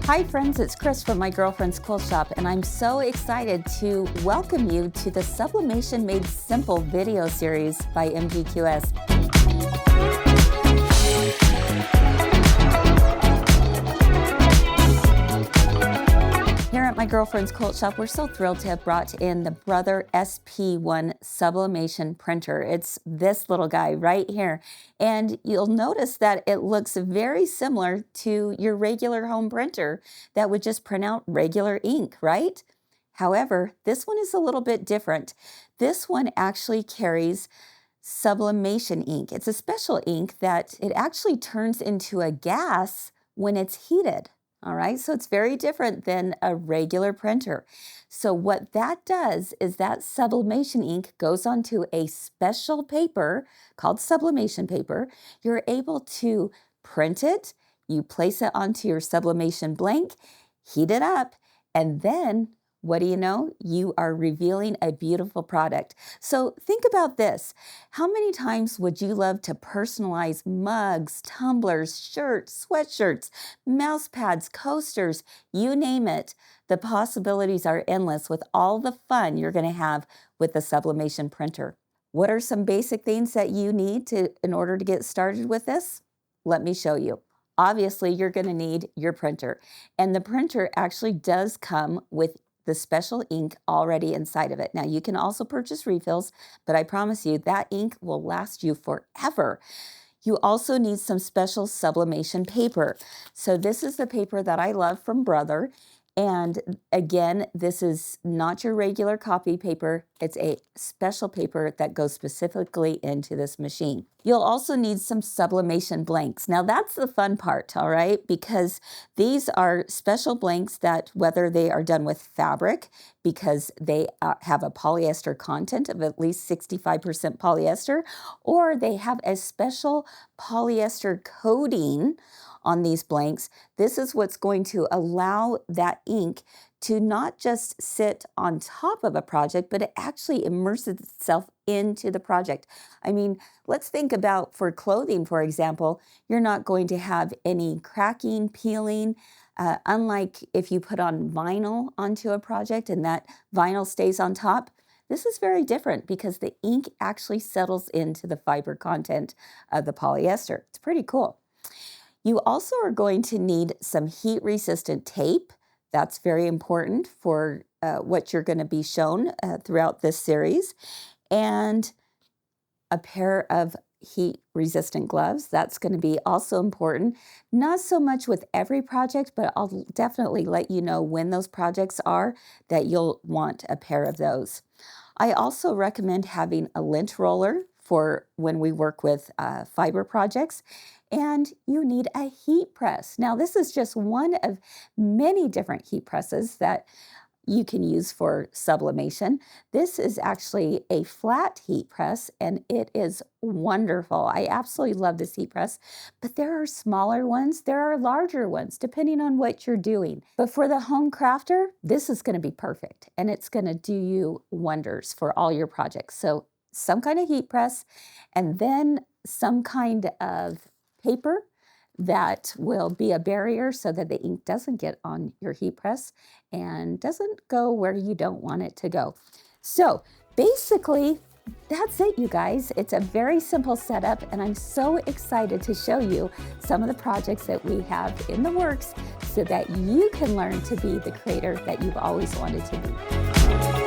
Hi friends, it's Kris from my girlfriend's quilt shop, and I'm so excited to welcome you to the Sublimation Made Simple video series by MGQS. Here at my girlfriend's quilt shop, we're so thrilled to have brought in the Brother SP1 sublimation printer. It's this little guy right here. And you'll notice that it looks very similar to your regular home printer that would just print out regular ink, right? However, this one is a little bit different. This one actually carries sublimation ink. It's a special ink that it actually turns into a gas when it's heated. All right, so it's very different than a regular printer. So what that does is that sublimation ink goes onto a special paper called sublimation paper. You're able to print it, you place it onto your sublimation blank, heat it up, and then what do you know? You are revealing a beautiful product. So think about this. How many times would you love to personalize mugs, tumblers, shirts, sweatshirts, mouse pads, coasters, you name it? The possibilities are endless with all the fun you're going to have with the sublimation printer. What are some basic things that you need in order to get started with this? Let me show you. Obviously, you're going to need your printer, and the printer actually does come with the special ink already inside of it. Now you can also purchase refills, but I promise you that ink will last you forever. You also need some special sublimation paper. So this is the paper that I love from Brother. And again, this is not your regular copy paper. It's a special paper that goes specifically into this machine. You'll also need some sublimation blanks. Now that's the fun part, all right? Because these are special blanks that whether they are done with fabric, because they have a polyester content of at least 65% polyester, or they have a special polyester coating on these blanks. This is what's going to allow that ink to not just sit on top of a project, but it actually immerses itself into the project. I mean, let's think about for clothing, for example, you're not going to have any cracking, peeling, unlike if you put on vinyl onto a project and that vinyl stays on top. This is very different because the ink actually settles into the fiber content of the polyester. It's pretty cool. You also are going to need some heat-resistant tape. That's very important for what you're going to be shown throughout this series. And a pair of heat-resistant gloves. That's going to be also important. Not so much with every project, but I'll definitely let you know when those projects are that you'll want a pair of those. I also recommend having a lint roller for when we work with fiber projects. And you need a heat press. Now, this is just one of many different heat presses that you can use for sublimation. This is actually a flat heat press, and it is wonderful. I absolutely love this heat press, but there are smaller ones, there are larger ones, depending on what you're doing. But for the home crafter, this is going to be perfect, and it's going to do you wonders for all your projects. So some kind of heat press, and then some kind of paper that will be a barrier so that the ink doesn't get on your heat press and doesn't go where you don't want it to go. So basically, that's it, you guys. It's a very simple setup, and I'm so excited to show you some of the projects that we have in the works so that you can learn to be the creator that you've always wanted to be.